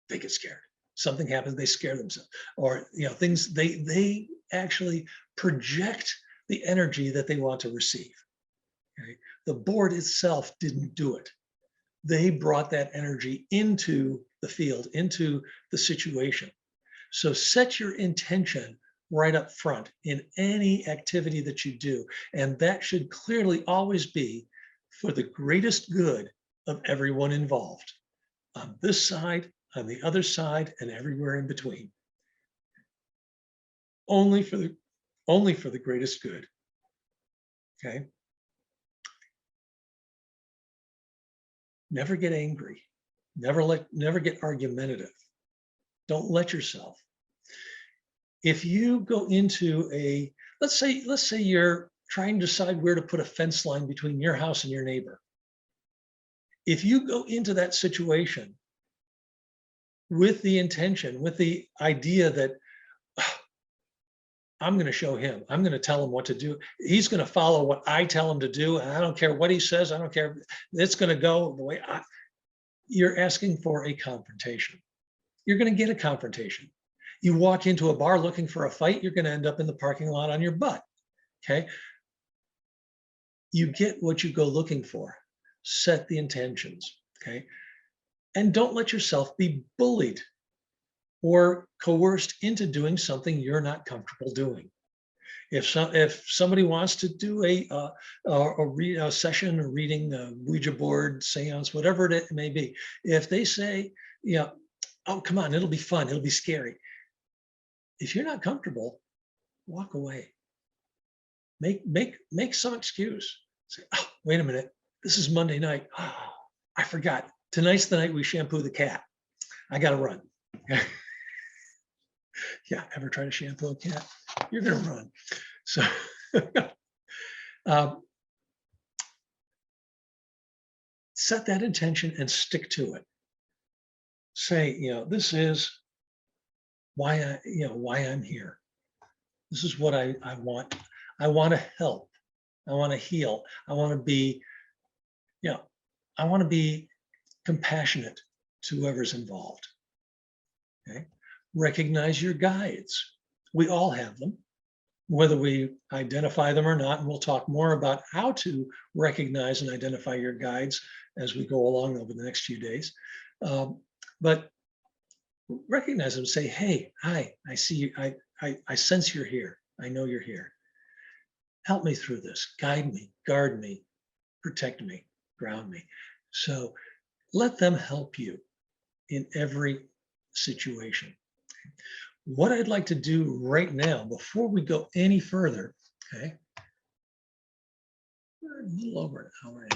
They get scared. Something happens, they scare themselves, or things, they actually project the energy that they want to receive. Okay? The board itself didn't do it. They brought that energy into the field, into the situation. So set your intention right up front in any activity that you do, and that should clearly always be for the greatest good of everyone involved, on this side, on the other side, and everywhere in between. Only for the greatest good. Okay. Never get angry. Never get argumentative. Don't let yourself. if you go into let's say you're trying to decide where to put a fence line between your house and your neighbor. If you go into that situation with the intention, with the idea that I'm going to show him, I'm going to tell him what to do. He's going to follow what I tell him to do. And I don't care what he says. I don't care. It's going to go the way you're asking for a confrontation. You're going to get a confrontation. You walk into a bar looking for a fight, you're going to end up in the parking lot on your butt. Okay. You get what you go looking for. Set the intentions. Okay. And don't let yourself be bullied or coerced into doing something you're not comfortable doing. If somebody wants to do a session or reading, a Ouija board, seance, whatever it may be, if they say, oh, come on, it'll be fun, it'll be scary. If you're not comfortable, walk away. Make some excuse. Say, oh, wait a minute, this is Monday night. Oh, I forgot. Tonight's the night we shampoo the cat. I got to run. Yeah, ever try to shampoo a cat? You're going to run. So set that intention and stick to it. Say, this is why I'm here. This is what I want. I want to help. I want to heal. I want to be, I want to be compassionate to whoever's involved. Okay. Recognize your guides. We all have them, whether we identify them or not. And we'll talk more about how to recognize and identify your guides as we go along over the next few days. But recognize them, say, hey, hi, I see you. I sense you're here. I know you're here. Help me through this. Guide me, guard me, protect me, ground me. So let them help you in every situation. What I'd like to do right now, before we go any further, okay, we're a little over an hour in,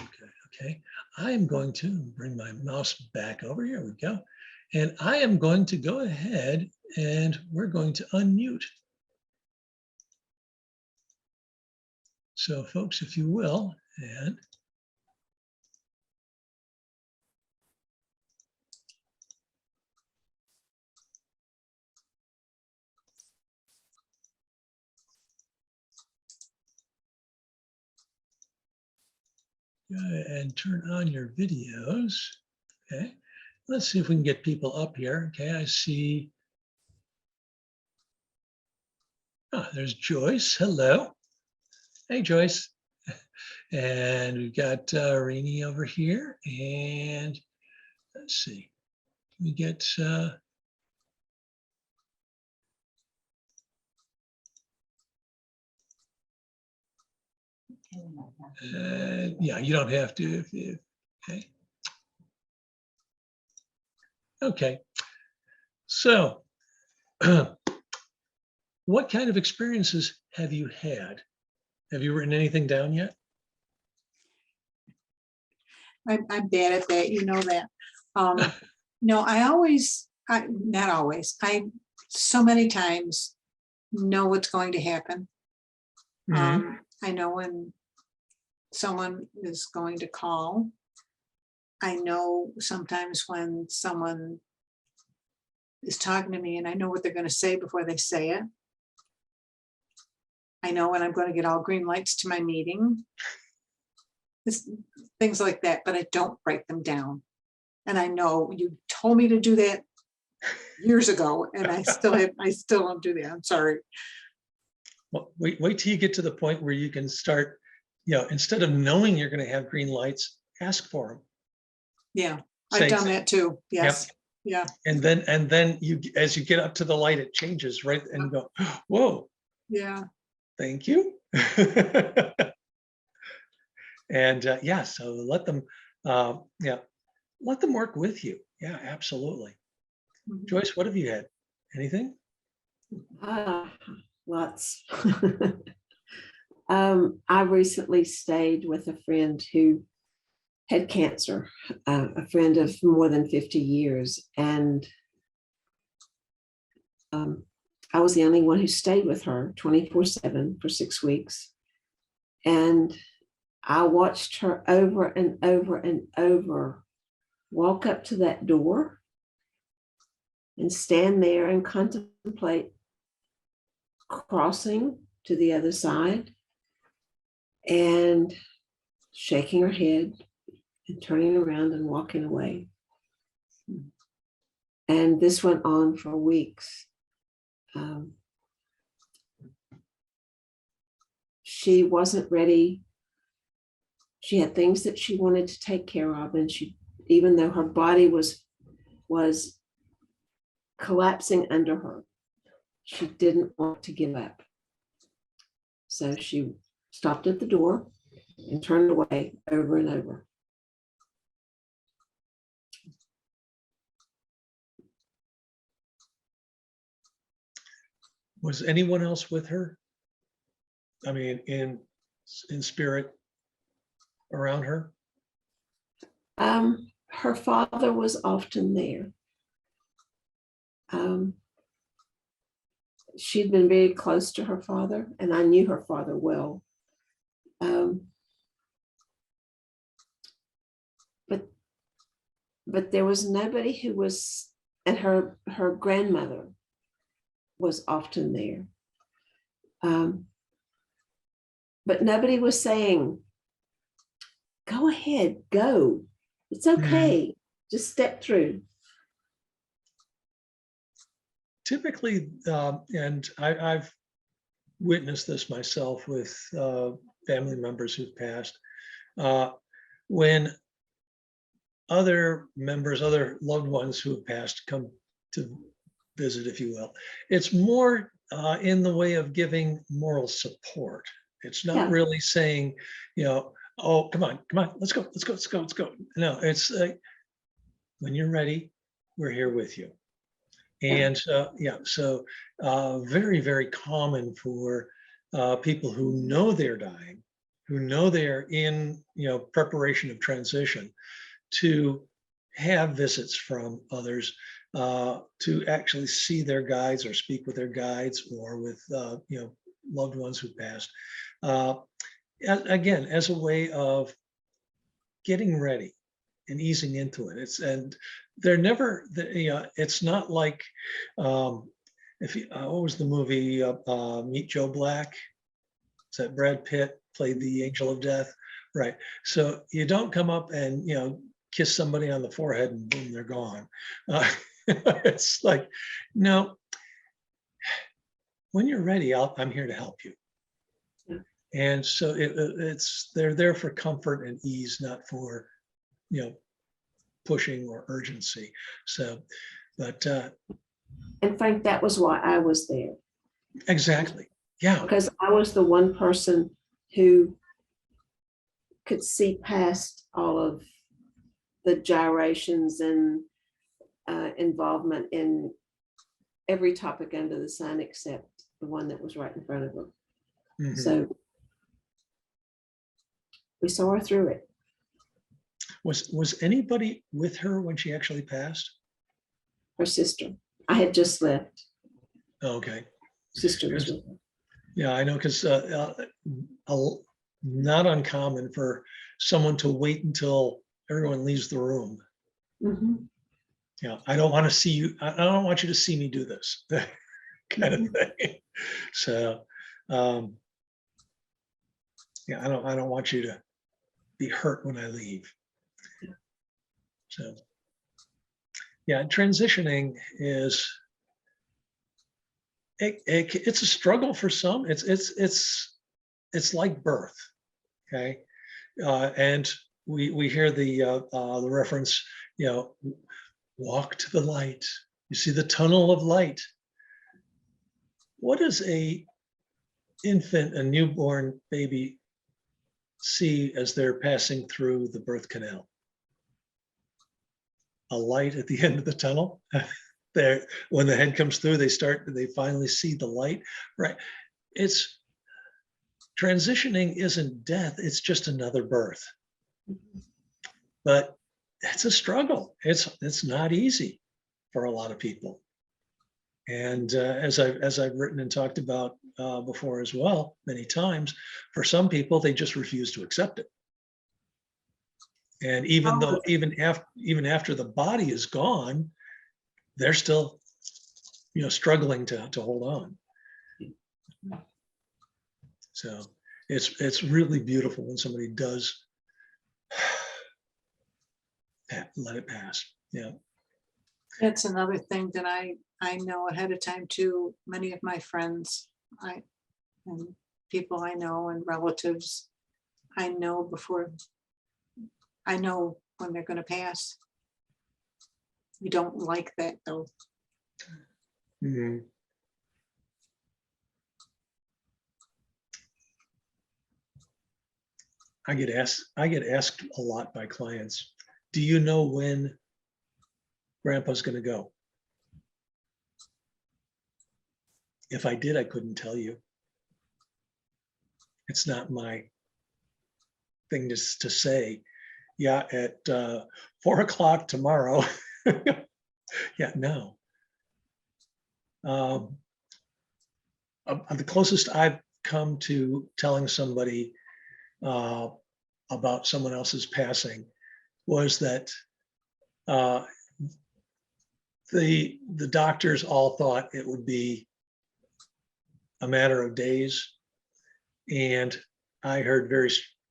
okay, I am going to bring my mouse back over. Here we go. And I am going to go ahead and we're going to unmute. So folks, if you will, and turn on your videos. Okay, let's see if we can get people up here. Okay, I see. Oh, there's Joyce. Hello. Hey, Joyce. And we've got Rainey over here. And let's see. We get yeah, you don't have to. Okay. Okay. So, what kind of experiences have you had? Have you written anything down yet? I'm bad at that, you know that. No, not always. I so many times know what's going to happen. Mm-hmm. I know when someone is going to call. I know sometimes when someone is talking to me and I know what they're going to say before they say it. I know when I'm going to get all green lights to my meeting. Things like that, but I don't write them down. And I know you told me to do that years ago, and I still don't do that. I'm sorry. Well, wait till you get to the point where you can start, instead of knowing you're going to have green lights, ask for them. Yeah, I've done that too. Yes. Yep. Yeah. And then you, as you get up to the light, it changes, right? And you go, whoa. Yeah. Thank you. And yeah, so let them, let them work with you. Yeah, absolutely. Mm-hmm. Joyce, what have you had? Anything? Lots. I recently stayed with a friend who had cancer, a friend of more than 50 years. And I was the only one who stayed with her 24/7 for 6 weeks. And I watched her over and over and over walk up to that door and stand there and contemplate crossing to the other side and shaking her head and turning around and walking away. And this went on for weeks. She wasn't ready. She had things that she wanted to take care of, and she, even though her body was collapsing under her, she didn't want to give up. So she stopped at the door and turned away over and over. Was anyone else with her? I mean, in spirit around her? Her father was often there. She'd been very close to her father, and I knew her father well. But there was nobody who was, and her grandmother was often there. But nobody was saying, go ahead, go. It's okay. Just step through. Typically, and I've witnessed this myself with family members who've passed, when other members, other loved ones who have passed come to visit, if you will, it's more in the way of giving moral support. It's not really saying, oh, come on, let's go. No, it's when you're ready, we're here with you. And so very, very common for people who know they're dying, who know they're in, preparation of transition, to have visits from others, to actually see their guides or speak with their guides or with, loved ones who passed. Again, as a way of getting ready and easing into it. They're never, it's not like, what was the movie, Meet Joe Black? Is that Brad Pitt played the Angel of Death? Right. So you don't come up and, kiss somebody on the forehead and boom, they're gone. It's like, no, when you're ready, I'm here to help you. Yeah. And so they're there for comfort and ease, not for, pushing or urgency. So, but and Frank, that was why I was there. Exactly. Yeah. Because I was the one person who could see past all of the gyrations and involvement in every topic under the sun except the one that was right in front of her. Mm-hmm. So we saw her through it. Was anybody with her when she actually passed? Her sister. I had just left. Oh, okay. Sister was with her. Yeah, I know, because not uncommon for someone to wait until everyone leaves the room. Mm-hmm. Yeah, I don't want to see you. I don't want you to see me do this kind of thing. So, yeah, I don't want you to be hurt when I leave. So, yeah, transitioning is it's a struggle for some. It's like birth, okay, and we hear the reference, walk to the light. You see the tunnel of light. What does a newborn baby see as they're passing through the birth canal? A light at the end of the tunnel. There, when the head comes through, they finally see the light, right? It's transitioning isn't death, it's just another birth. But it's a struggle. It's not easy for a lot of people. And as I've written and talked about before as well, many times, for some people, they just refuse to accept it. And even Oh, though, even after the body is gone, they're still, struggling to hold on. So it's really beautiful when somebody does let it pass. Yeah. That's another thing that I know ahead of time too. Many of my friends, and people I know and relatives, I know before, I know when they're gonna pass. We don't like that though. Mhm. I get asked a lot by clients, do you know when grandpa's going to go? If I did, I couldn't tell you. It's not my thing to say, yeah, at 4 o'clock tomorrow. Yeah, no. The closest I've come to telling somebody about someone else's passing was that the doctors all thought it would be a matter of days, and I heard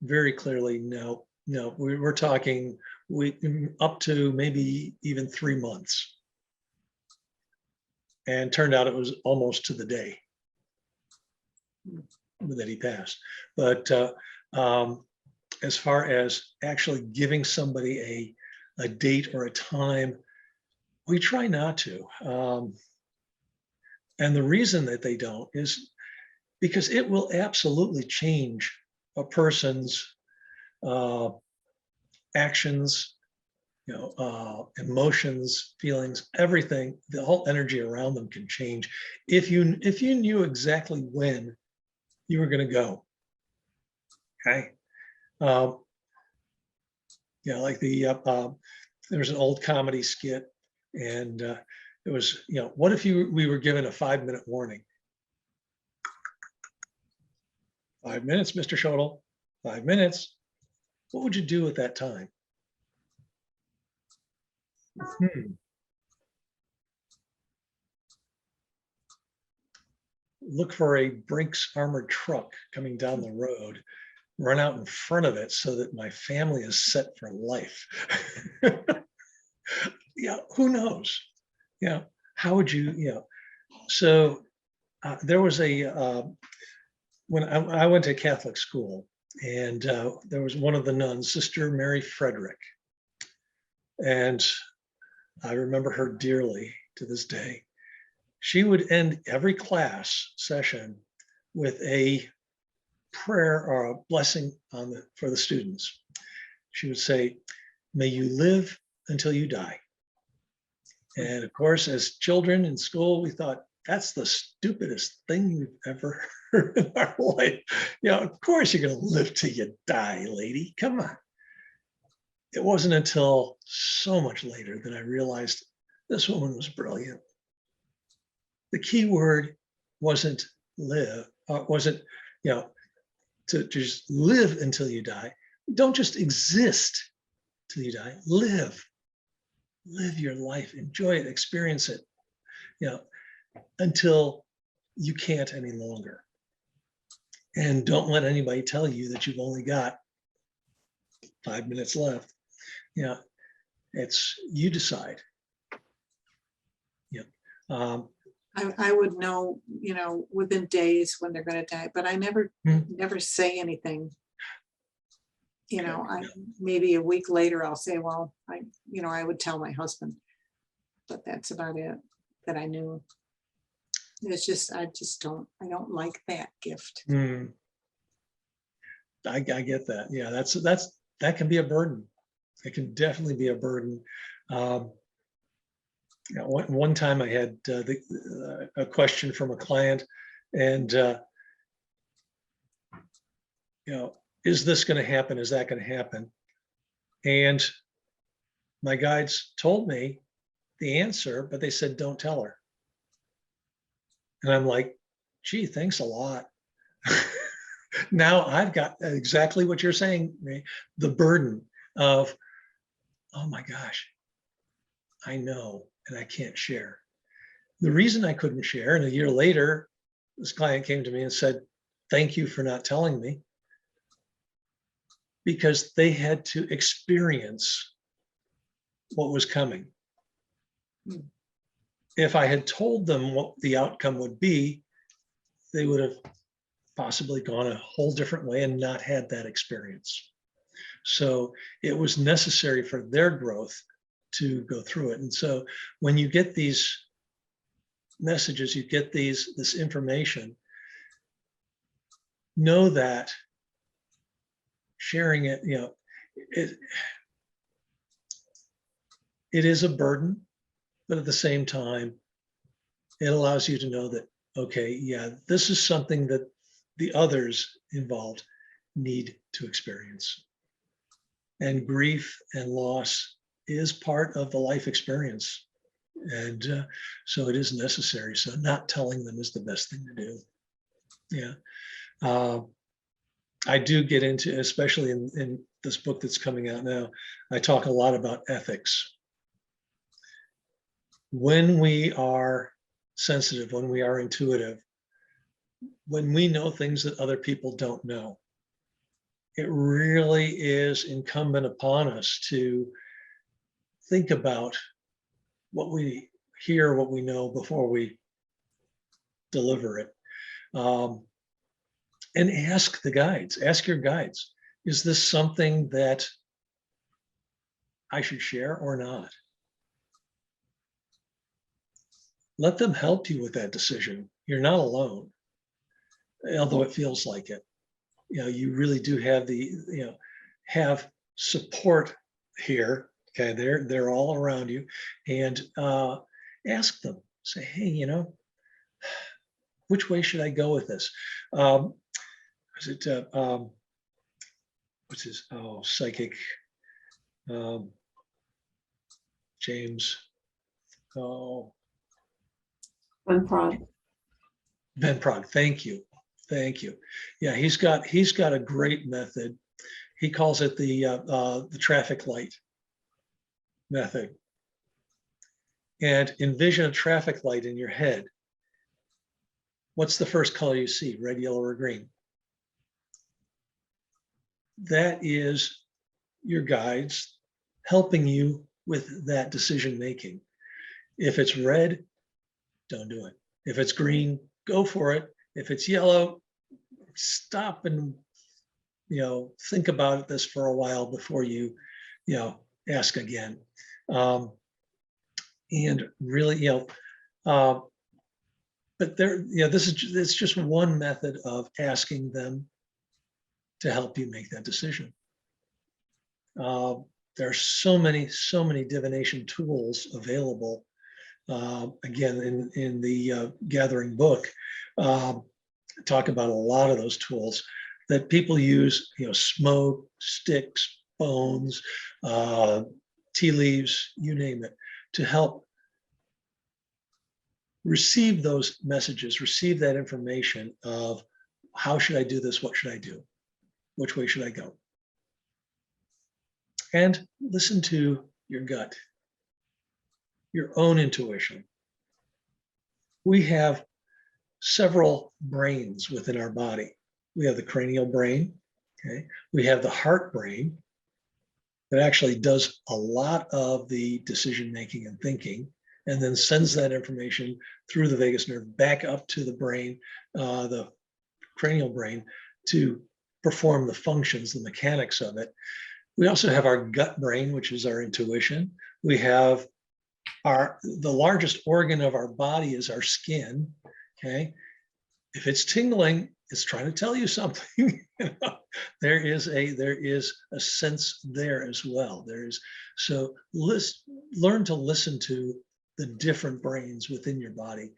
very clearly, no, we're talking up to maybe even 3 months, and turned out it was almost to the day that he passed. But as far as actually giving somebody a date or a time, we try not to. And the reason that they don't is because it will absolutely change a person's actions, emotions, feelings, everything. The whole energy around them can change if you knew exactly when you were going to go. Okay. Like there was an old comedy skit, and it was, what if we were given a 5-minute warning? 5 minutes, Mr. Schotel, 5 minutes. What would you do at that time? Look for a Brinks armored truck coming down the road, run out in front of it so that my family is set for life. Yeah, who knows? Yeah, how would you, so there was when I went to Catholic school, and there was one of the nuns, Sister Mary Frederick, and I remember her dearly to this day. She would end every class session with a prayer or a blessing for the students. She would say, "May you live until you die." And of course, as children in school, we thought, that's the stupidest thing we've ever heard in our life. Of course you're going to live till you die, lady. Come on. It wasn't until so much later that I realized this woman was brilliant. The key word wasn't live, wasn't, to just live until you die. Don't just exist till you die. Live your life, enjoy it, experience it, until you can't any longer. And don't let anybody tell you that you've only got 5 minutes left. It's, you decide. I would know, within days when they're gonna die, but I never say anything. Maybe a week later I'll say, well, I would tell my husband, but that's about it that I knew. It's just, I don't like that gift. I get that. Yeah, that can be a burden. It can definitely be a burden. One time I had a question from a client, and is this going to happen? Is that going to happen? And my guides told me the answer, but they said, don't tell her. And I'm like, gee, thanks a lot. Now I've got exactly what you're saying, Ray, the burden of, oh my gosh, I know, and I can't share. The reason I couldn't share, and a year later, this client came to me and said, thank you for not telling me, because they had to experience what was coming. If I had told them what the outcome would be, they would have possibly gone a whole different way and not had that experience. So it was necessary for their growth to go through it. And so when you get these messages, you get this information, know that sharing it, it is a burden, but at the same time, it allows you to know that, okay, yeah, this is something that the others involved need to experience. And grief and loss is part of the life experience. And so it is necessary. So not telling them is the best thing to do. Yeah. I do get into, especially in this book that's coming out now, I talk a lot about ethics. When we are sensitive, when we are intuitive, when we know things that other people don't know, it really is incumbent upon us to think about what we hear, what we know before we deliver it. And ask the guides, ask your guides, is this something that I should share or not? Let them help you with that decision. You're not alone, although it feels like it. You really do have have support here. Okay, they're all around you, and ask them. Say, hey, which way should I go with this? Is it what's his psychic James Van Praagh. Ben Praagh, thank you. Yeah, he's got a great method. He calls it the traffic light method. And envision a traffic light in your head. What's the first color you see, red, yellow, or green? That is your guides helping you with that decision making. If it's red, don't do it. If it's green, go for it. If it's yellow, stop and think about this for a while before you ask again. And really, but it's just one method of asking them to help you make that decision. There are so many divination tools available. Again, in the Gathering book, talk about a lot of those tools that people use, smoke, sticks, bones, tea leaves, you name it, to help receive those messages, receive that information of how should I do this? What should I do? Which way should I go? And listen to your gut, your own intuition. We have several brains within our body. We have the cranial brain, okay? We have the heart brain that actually does a lot of the decision-making and thinking, and then sends that information through the vagus nerve back up to the brain, the cranial brain, to perform the functions, the mechanics of it. We also have our gut brain, which is our intuition. We have the largest organ of our body is our skin, okay? If it's tingling, it's trying to tell you something. There is a sense there as well. So learn to listen to the different brains within your body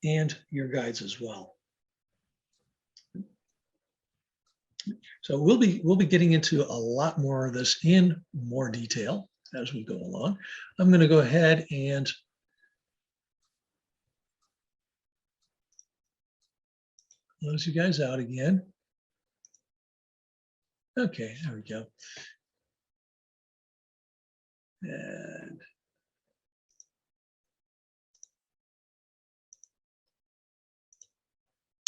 and your guides as well. So we'll be getting into a lot more of this in more detail as we go along. I'm going to go ahead and close you guys out again. Okay, there we go. And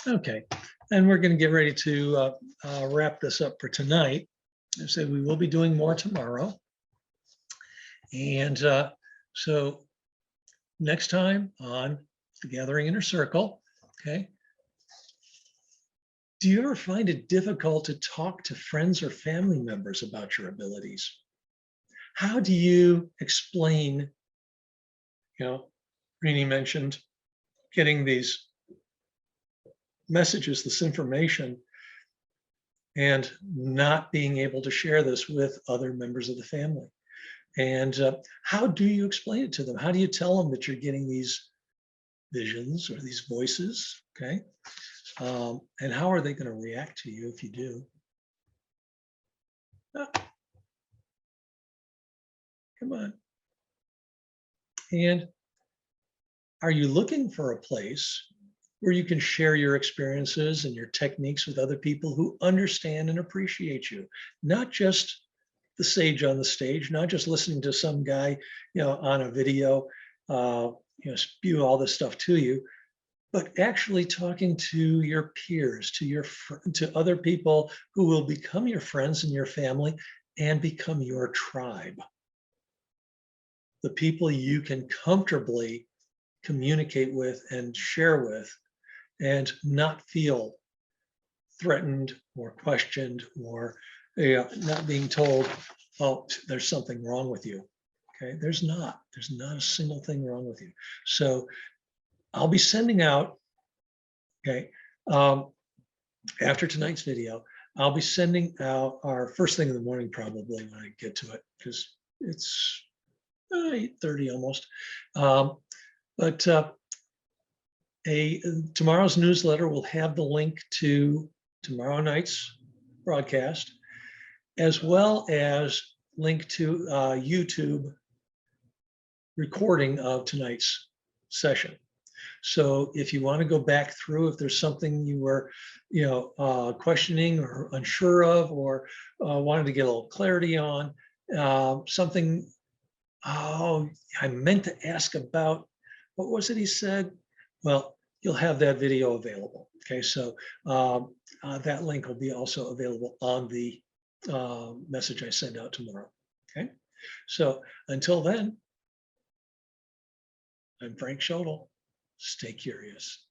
okay, and we're going to get ready to wrap this up for tonight. I said we will be doing more tomorrow. And so next time on the Gathering Inner Circle, okay, do you ever find it difficult to talk to friends or family members about your abilities? How do you explain, Rini mentioned getting these messages, this information, and not being able to share this with other members of the family. And how do you explain it to them? How do you tell them that you're getting these visions or these voices? Okay. And how are they going to react to you if you do? Ah, come on. And are you looking for a place where you can share your experiences and your techniques with other people who understand and appreciate you? Not just the sage on the stage, not just listening to some guy, on a video, spew all this stuff to you, but actually talking to your peers, to other people who will become your friends and your family and become your tribe. The people you can comfortably communicate with and share with and not feel threatened or questioned or not being told, oh, there's something wrong with you. Okay, there's not a single thing wrong with you. So I'll be sending out, okay, after tonight's video, I'll be sending out our first thing in the morning, probably when I get to it, because it's 8:30 almost. But tomorrow's newsletter will have the link to tomorrow night's broadcast, as well as link to YouTube recording of tonight's session. So if you want to go back through, if there's something you were, questioning or unsure of, or wanted to get a little clarity on, something, oh, I meant to ask about, what was it he said? Well, you'll have that video available. Okay, so that link will be also available on the message I send out tomorrow. Okay, so until then, I'm Frank Schodel. Stay curious.